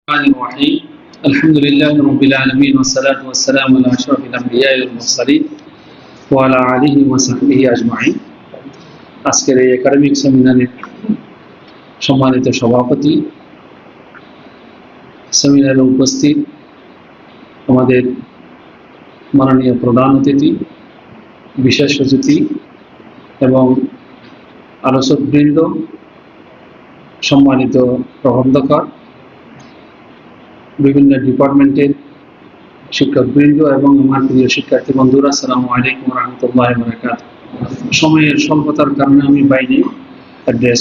الرحمن الرحيم الحمد لله رب العالمين والصلاة والسلام على أشرف الأنبياء والمرسلين وعلى آله وصحبه أجمعين আজকের এই একাডেমিক সেমিনারের সম্মানিত সভাপতি, সেমিনারে উপস্থিত আমাদের মাননীয় প্রধান অতিথি, বিশেষ অতিথি এবং আলোচকবৃন্দ, সম্মানিত প্রবন্ধকার, বিভিন্ন ডিপার্টমেন্টের শিক্ষকবৃন্দ এবং আমার প্রিয় শিক্ষার্থী বন্ধুরা, আসসালামু আলাইকুম ওয়া রাহমাতুল্লাহি ওয়া বারাকাতুহু। সময়ের স্বল্পতার কারণে আমি বাইরে অ্যাড্রেস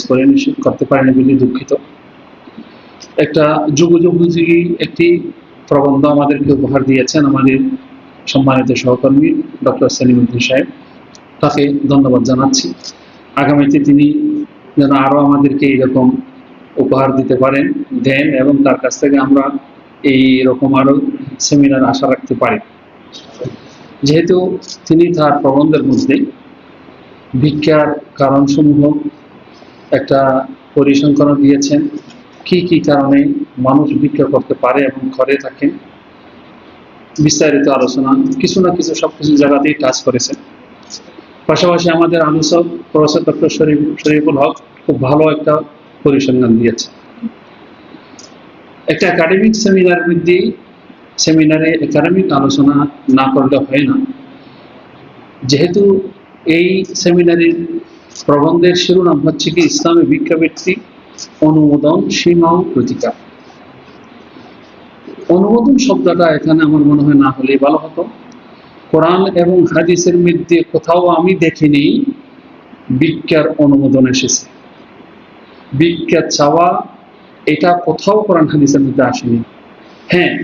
করতে পারিনি বলে দুঃখিত। একটা যুগোপযোগী একটি প্রবন্ধ আমাদেরকে উপহার দিয়েছেন আমাদের সম্মানিত সহকর্মী ডক্টর সেলিমউদ্দিন সাহেব, তাকে ধন্যবাদ জানাচ্ছি। আগামীতে তিনি যেন আরও আমাদেরকে এইরকম উপহার দিতে পারেন, দেন এবং তার কাছ থেকে আমরা এইরকম আরো সেমিনার আশা রাখতে পারি। যেহেতু তিনি তার প্রবন্ধের মধ্যে ভিক্ষার কারণসমূহ একটা পরিসংখ্যান দিয়েছেন, কি কি কারণে মানুষ ভিক্ষা করতে পারে এবং করে থাকেন, বিস্তারিত আলোচনা কিছু না কিছু সবকিছু জায়গাতেই কাজ করেছেন। পাশাপাশি আমাদের আলোচক প্রফেসর ডক্টর শরীফুল হক খুব ভালো একটা পরিসংখ্যান দিয়েছে। একটা একাডেমিক সেমিনারে একাডেমিক আলোচনা না করলে হয় না। যেহেতু এই সেমিনারের প্রবন্ধের শিরোনাম হচ্ছে কি ইসলামী ভিক্ষাবৃত্তি অনুমোদন, সীমা ও প্রতিকার। অনুমোদন শব্দটা এখানে আমার মনে হয় না হলেই ভালো হতো। কোরআন এবং হাদিসের মধ্যে কোথাও আমি দেখিনি ভিক্ষার অনুমোদন এসেছে। ভিক্ষা চাওয়া এটা কোথাও কোরআন হাদিসের মধ্যে আসেনি। হ্যাঁ,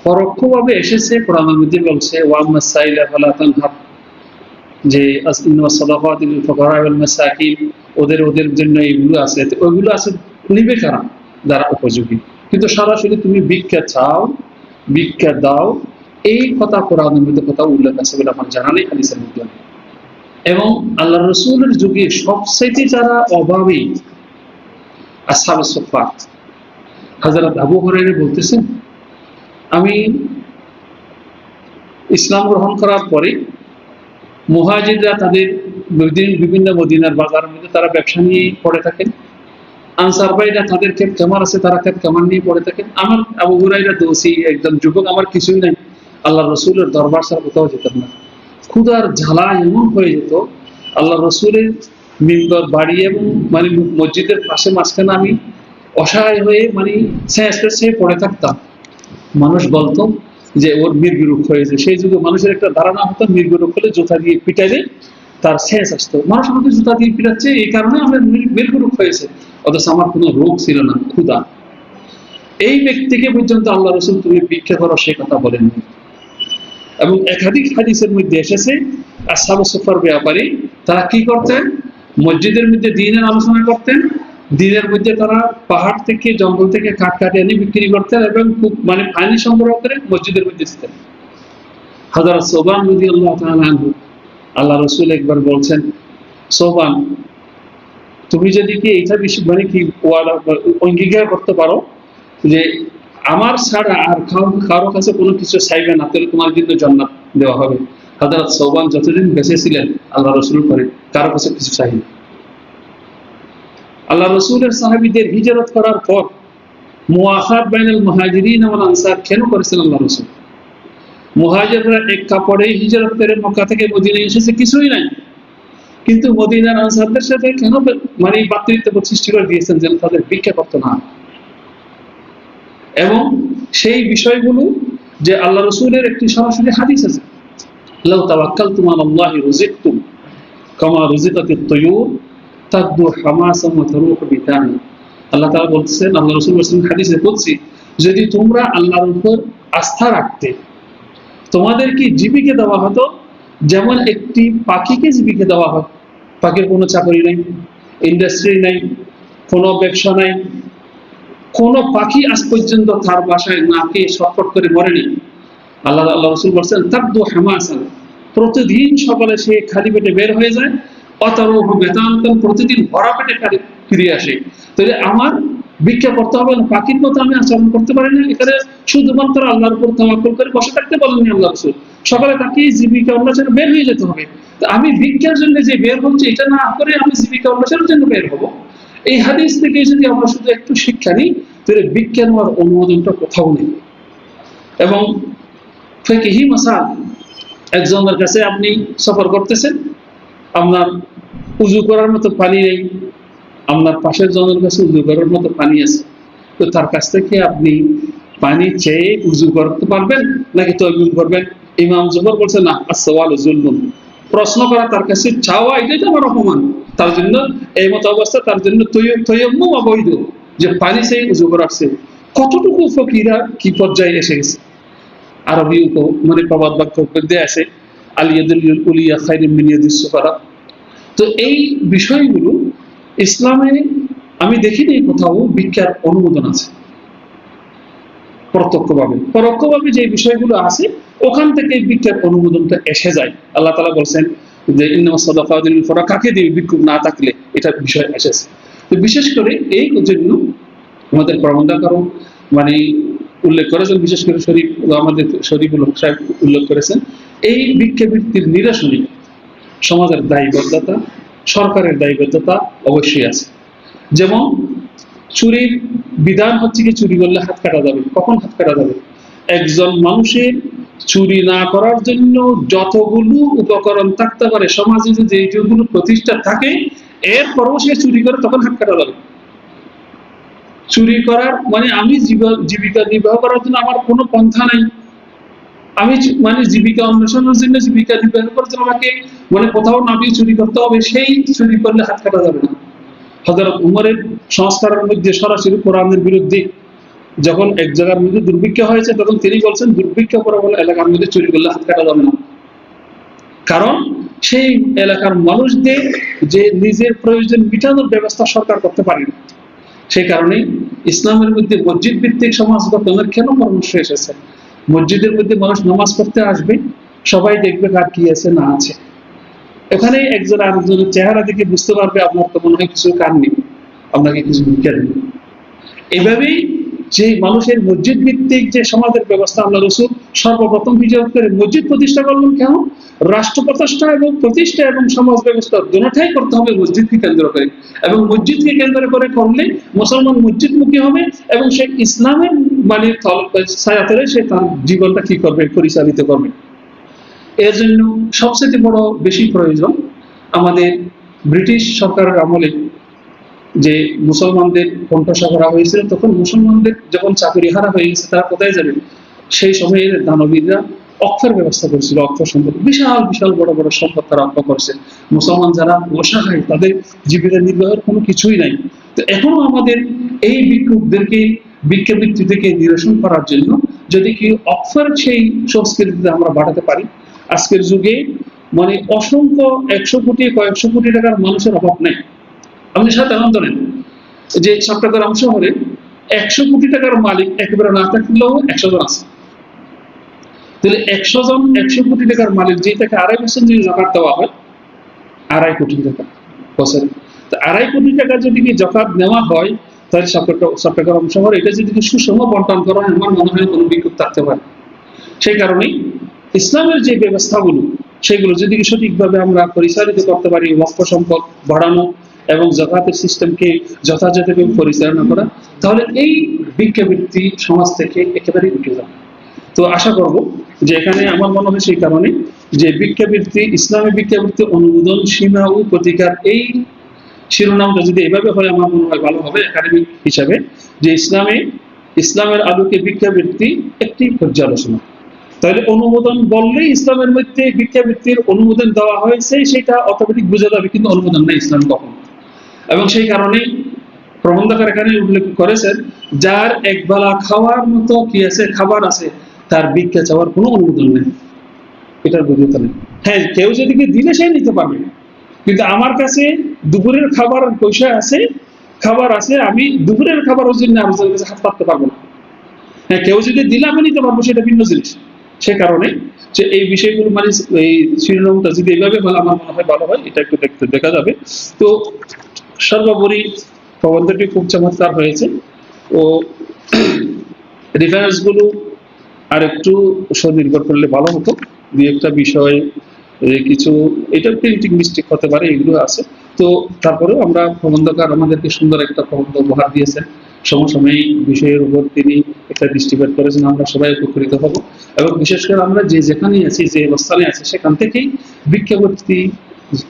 পরোক্ষভাবে এসেছে, কোরআনের মধ্যে বলছে ওয়াম্মা সাইলা ফালা তানহার, যে ইন্নামাস সাদাকাতু লিল ফুকারা ওয়াল মাসাকিন, ওদের জন্য এইগুলো আছে, ওইগুলো আছে নিবে কারা, যারা উপযোগী। কিন্তু সরাসরি তুমি ভিক্ষা চাও, ভিক্ষা দাও, এই কথা কোরআনের মধ্যে কোথাও উল্লেখ আছে বলে আমার জানা নেই, হাদিসের মধ্যে। এবং আল্লাহ রাসূলের যুগে সবচেয়ে যারা অভাবী আসহাবে সুফফা, হযরত আবু হুরায়রা বলতেছেন, আমি ইসলাম গ্রহণ করার পরে মুহাজিররা তাদের বিভিন্ন মদিনার বাজারের মধ্যে তারা ব্যবসা নিয়ে পড়ে থাকেন, আনসার ভাইরা তাদের ক্ষেত খামার আছে, তারা ক্ষেত খামার নিয়ে পড়ে থাকেন। আমার আবু হুরায়রা দোষী একজন যুবক, আমার কিছুই নাই, আল্লাহ রসুলের দরবার ছাড়া কোথাও যেতাম না। ক্ষুধার ঝালা এমন হয়ে যেত, আল্লাহ রসুলের মিম্বর বাড়ি এবং মানে মসজিদের পাশে মাঝখানে আমি অসহায় হয়ে সে পড়ে থাকতাম। মানুষ বলতো যে ওর মৃগরোগ হয়েছে। সেই যুগে মানুষের একটা ধারণা হতো মৃগরোগ হলে জুতা দিয়ে পিটাইলে তার শেষ আসতো। মানুষ আমাকে জুতা দিয়ে পিটাচ্ছে, এই কারণে আমার মৃগরোগ হয়েছে, অথচ আমার কোনো রোগ ছিল না, ক্ষুধা। এই ব্যক্তিকে পর্যন্ত আল্লাহ রসুল তুমি ভিক্ষা করো সে কথা বলেননি। এবং একাধিক হাদিসের মধ্যে এসেছে আসহাবে সুফফার ব্যাপারে তারা কি করতেন, মসজিদের মধ্যে দ্বীনের আলোচনা করতেন, দ্বীনের মধ্যে তারা পাহাড় থেকে জঙ্গল থেকে কাঠ কাটে এনে বিক্রি করতেন এবং খুব পানি সংগ্রহ করে মসজিদের মধ্যে দিতেন। হযরত সোবান রাদিয়াল্লাহু তাআলা আনহু, আল্লাহ রাসূল একবার বলছেন, সোবান তুমি যদি কি এইটা বেশি অঙ্গীকার করতে পারো যে আমার ছাড়া আর কারো কাছে কোনো কিছু চাইবে না, তাহলে তোমার জন্য জান্নাত দেওয়া হবে। হযরত সোবান যতদিন বেঁচে ছিলেন আল্লাহ রাসূল করে কারো কাছে কিছু চাইনি। আল্লাহ রসুলের সাহাবীদের হিজরত করার পর মুআখাত বাইনাল মুহাজিরিন ওয়াল আনসার কেন করেছেন আল্লাহ রসুল? মুহাজিররা এক কাপড়েই হিজরত করে মক্কা থেকে মদিনায় এসেছে, কিছুই নাই, কিন্তু মদিনার আনসারদের সাথে কেন ভ্রাতৃত্ব সৃষ্টি করে দিয়েছেন যেন তাদের ভিক্ষা করতে না। এবং সেই বিষয়গুলো যে আল্লাহ রসুলের একটি সরাসরি হাদিস আছে, লাউ তাওয়াক্কালতুম আলাল্লাহি রুজিকতুম কামা রুজিকাতিত তুয়ুর তাকদু হামাসাম ওয়া তারুহু বিতানি। আল্লাহ তাআলা বলছেন, আল্লাহ রাসূল বলেছেন হাদিসে কুদসি, যদি তোমরা আল্লাহর উপর আস্থা রাখতে তোমাদের কি জীবিকা দেওয়া হতো যেমন একটি পাখিকে জীবিকা দেওয়া হয়। পাখির কোনো চাকরি নাই, ইন্ডাস্ট্রি নাই, কোনো ব্যবসা নাই, কোনো পাখি আজ পর্যন্ত তার বাসায় না খেয়ে ছটফট করে মরেনি। আল্লাহ রাসূল বলছেন তাকদু হামাসান, প্রতিদিন সকালে সে খালি পেটে বের হয়ে যায়, অতরুহু বিতানাতান, প্রতিদিন ভরা পেটে ফিরে আসে। তাহলে আমার ভিক্ষা করতে হবে না, পাখির মতো আমি আচরণ করতে পারি না, এখানে শুধুমাত্র আল্লাহর উপর তাওয়াক্কুল করে বসে থাকতে বলেননি আল্লাহ রাসূল। সকালে তাকিয়ে জীবিকা অন্বেষণে বের হয়ে যেতে হবে। তো আমি ভিক্ষার জন্য যে বের হচ্ছে এটা না করে আমি জীবিকা অন্বেষণের জন্য বের হবো, এই হাদিস থেকে যদি আমরা শুধু একটু শিক্ষা নিই তাহলে ভিক্ষা নেওয়ার অনুমোদনটা কোথাও নেই। এবং ফিকহি মাসাল, একজনের কাছে আপনি সফর করতেছেন, আপনার উজু করার মতো পানি নেই, আপনার পাশের জনের কাছে উজু করার মতো পানি আছে, তো তার কাছ থেকে আপনি পানি চেয়ে উজু করতে পারবেন নাকি তায়াম্মুম করবেন? ইমাম জুমহুর বলছে না, as-su'alu যুলমুন, প্রশ্ন করা তার কাছে চাওয়া এটাই তো আমার অপমান। তার জন্য এই মত অবস্থা, তার জন্য তায়াম্মুম অবৈধ, যে পানি চেয়ে উজু করাচ্ছে। কতটুকু ফকিরা কি পর্যায়ে এসে গেছে। আরবি মানে প্রবাদ বাক্য দিয়ে আছে, আল ইয়াদুল উলিয়া খায়রুম মিন ইয়াদিস সুফারা। তো এই বিষয়গুলো ইসলামে আমি দেখিনি কোথাও ভিক্ষার অনুমোদন আছে প্রত্যক্ষভাবে। পরোক্ষভাবে যে বিষয়গুলো আছে ওখান থেকে ভিক্ষার অনুমোদনটা এসে যায়। আল্লাহ তাআলা বলছেন যে ইন্নামাস সাদাকাতু লিল ফুকারা, কাকে দিবে ভিক্ষুক না থাকলে, এটা বিষয় এসেছে। তো বিশেষ করে এই জন্য আমাদের প্রবন্ধকারও মানে উল্লেখ করেছেন, বিশেষ করে শরীফ আমাদের শরীফুল হক সাহেব উল্লেখ করেছেন, এই ভিক্ষাবৃত্তির নিরসনে সমাজের দায়বদ্ধতা, সরকারের দায়বদ্ধতা অবশ্যই আছে। যেমন চুরির বিধান হচ্ছে কি, চুরি করলে হাত কাটা যাবে। কখন হাত কাটা যাবে? একজন মানুষের চুরি না করার জন্য যতগুলো উপকরণ থাকতে পারে সমাজে, যে যেগুলো প্রতিষ্ঠা থাকে, এরপরও সে চুরি করে, তখন হাত কাটা যাবে। চুরি করার মানে আমি জীবিকা নির্বাহ করার জন্য আমার কোনো পন্থা নাই, আমি মানে জীবিকা অন্বেষণের জন্য, জীবিকা নির্বাহ করার জন্য আমাকে মানে কোথাও নামিয়ে চুরি করতে হবে, সেই চুরি করলে হাত কাটা যাবে না। হযরত উমরের সংস্কারের মধ্যে সরাসরি কোরআনের বিরুদ্ধে, যখন এক জায়গার মধ্যে দুর্ভিক্ষ হয়েছে তখন তিনি বলছেন দুর্ভিক্ষ প্রবল এলাকার মধ্যে চুরি করলে হাত কাটা যাবে না। কারণ সেই এলাকার মানুষদের যে নিজের প্রয়োজন মিটানোর ব্যবস্থা সরকার করতে পারে না। সেই কারণে ইসলামের মধ্যে মসজিদ ভিত্তিক সমাজ গঠনের কেন পরামর্শ এসেছে? মসজিদের মধ্যে মানুষ নামাজ পড়তে আসবে, সবাই দেখবে কার কি আছে না আছে। এখানে একজন আরেকজনের চেহারা দেখে বুঝতে পারবে আপনার তো মনে হয় কিছু কার নেই, আপনাকে কিছু ভিক্ষা দেবে। এভাবেই যে মানুষের মসজিদ ভিত্তিক যে সমাজের ব্যবস্থা, আল্লাহ রাসূল সর্বপ্রথম বিজয় করে মসজিদ প্রতিষ্ঠা করলেন। কেন? রাষ্ট্র প্রতিষ্ঠা এবং সমাজ ব্যবস্থা দুটোটাই করতে হবে মসজিদকে কেন্দ্র করে, এবং মসজিদকে কেন্দ্র করে করলে মুসলমান মসজিদমুখী হবে এবং সে ইসলামের মানে ছায়াতলে সে তার জীবনটা কি করবে, পরিচালিত করবে। এর জন্য সবচেয়ে বড় বেশি প্রয়োজন আমাদের ব্রিটিশ সরকারের আমলে যে মুসলমানদের কণ্ঠসা করা হয়েছিল, তখন মুসলমানদের যখন চাকরি হারা হয়ে গেছে তারা কোথায় যাবেন? সেই সময়ে দানবীররা অক্ষর ব্যবস্থা করেছিল, অক্ষ সম্পদ, বিশাল বিশাল বড় বড় সম্পদ তারা অক্ষ করছে। মুসলমান যারা অসহায়, তাদের জীবিকা নির্বাহের কোনো কিছুই নাই। তো এখনো আমাদের এই ভিক্ষুকদেরকে ভিক্ষাবৃত্তি থেকে নিরসন করার জন্য যদি কি অক্ষর সেই সংস্কৃতিতে আমরা বাড়াতে পারি, আজকের যুগে মানে অসংখ্য 100 কোটি কয়েকশো কোটি টাকার মানুষের অভাব নেই। আপনি সাধারণ ধরেন যে চট্টগ্রাম শহরে 100 কোটি টাকার মালিক একেবারে না থাকলেও 100 জন আছে। তাহলে 100 জন 100 কোটি টাকার মালিক, যে তাকে 2.5% যদি যাকাত দেওয়া হয়, 2.5 কোটি টাকা বছরে, তো 2.5 কোটি টাকা যদি কি যাকাত নেওয়া হয়, তাহলে চট্টগ্রাম শহরে এটা যদি সুষম বন্টন করা হয়, আমার মনে হয় কোনো বিক্ষোভ থাকতে পারে। সেই কারণেই ইসলামের যে ব্যবস্থাগুলো সেগুলো যদি সঠিকভাবে আমরা পরিচালিত করতে পারি, ওয়াকফ সম্পদ বাড়ানো এবং যাকাতের সিস্টেমকে যথাযথভাবে পরিচালনা করা, তাহলে এই ভিক্ষাবৃত্তি সমাজ থেকে একেবারেই উঠে যাবে। তো আশা করব যে এখানে আমার মনে হয় সেই কারণে যে ভিক্ষাবৃত্তি, ইসলামী ভিক্ষাবৃত্তি অনুমোদন, সীমা ও প্রতিকার, এই শিরোনামটা যদি এভাবে হয় আমার মনে হয় ভালো হবে একাডেমিক হিসাবে, যে ইসলামের আলোকে ভিক্ষাবৃত্তি একটি পর্যালোচনা। তাহলে অনুমোদন বললেই ইসলামের মধ্যে ভিক্ষাবৃত্তির অনুমোদন দেওয়া হয়েছে সেটা অটোমেটিক বোঝা যাবে, কিন্তু অনুমোদন নেই ইসলাম কখনো। এবং সেই কারণে প্রবন্ধকার এখানে উল্লেখ করেছেন, যার একবেলা খাওয়ার মতো কি আছে, খাবার আছে, তার ভিক্ষা চাওয়ার কোনো অনুমোদন নেই, এটার বৈধতা নেই। হ্যাঁ, কেউ যদি দিলে সে নিতে পারবে, কিন্তু আমার কাছে দুপুরের খাবার পয়সা আছে, খাবার আছে, আমি দুপুরের খাবারের জন্য আরেকজনের কাছে হাত পাততে পারবো না। হ্যাঁ, কেউ যদি দিলে আমি নিতে পারবো, সেটা ভিন্ন জিনিস। সে কারণে যে এই বিষয়গুলো মানে এই শিরোনামটা যদি এইভাবে হলে আমার মনে হয় ভালো হয়, এটা একটু দেখা যাবে। তো সর্বোপরি প্রবন্ধটি খুব চমৎকার হয়েছে। ও রেফারেন্স গুলো আর একটু স্বনির্ভর করলে ভালো হতো। দুই একটা বিষয় কিছু এটা প্রিন্টিং মিস্টেক হতে পারে, এগুলো আছে। তো তারপরেও আমরা প্রবন্ধকার আমাদেরকে সুন্দর একটা প্রবন্ধ উপহার দিয়েছেন, সমসাময়িক বিষয়ের উপর তিনি একটা দৃষ্টিপাত করেছেন। আমরা সবাই উপকৃত হব, এবং বিশেষ করে আমরা যে যেখানে আছি, যে অবস্থানে আছি, সেখান থেকেই ভিক্ষাবৃত্তি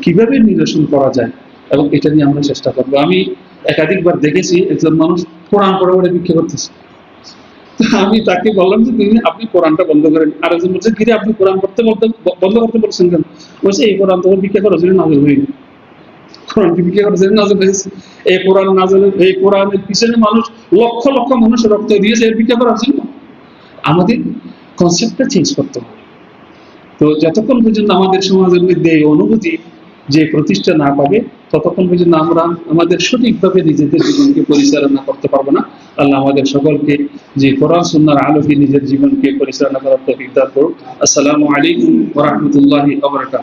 কিভাবে নিরসন করা যায় এবং এটা নিয়ে আমরা চেষ্টা করবো। আমি একাধিকবার দেখেছি একজন মানুষ কোরআন পড়ে পড়ে ভিক্ষা করতেছে। আমি তাকে বললাম যে আপনি কোরআনটা বন্ধ করেন। আরেকজন বলছে কিরে আপনি কোরআন পড়তে বন্ধ করতে বলছেন কেন? বলছে এই কোরআন তোমার ভিক্ষা করার জন্য নাযিল হয়নি, কোরআনকে ভিক্ষা করার জন্য নাযিল হয়েছে। এই কোরআন নাযিল, এই কোরআনের পিছনে মানুষ লক্ষ লক্ষ মানুষ রক্ত দিয়েছে এর ভিক্ষা করার জন্য। আমাদের কনসেপ্টটা চেঞ্জ করতে হবে। তো যতক্ষণ পর্যন্ত আমাদের সমাজের মধ্যে এই অনুভূতি যে প্রতিষ্ঠা না পাবে, ততক্ষণ পর্যন্ত আমরা আমাদের সঠিকভাবে নিজেদের জীবনকে পরিচালনা করতে পারবো না। আল্লাহ আমাদের সকলকে যে কোরআন সুন্নাহর আলোকে নিজের জীবনকে পরিচালনা করার তৌফিক দান করুন। আসসালামু আলাইকুম ওয়া রাহমাতুল্লাহি ওয়া বারাকাতুহু।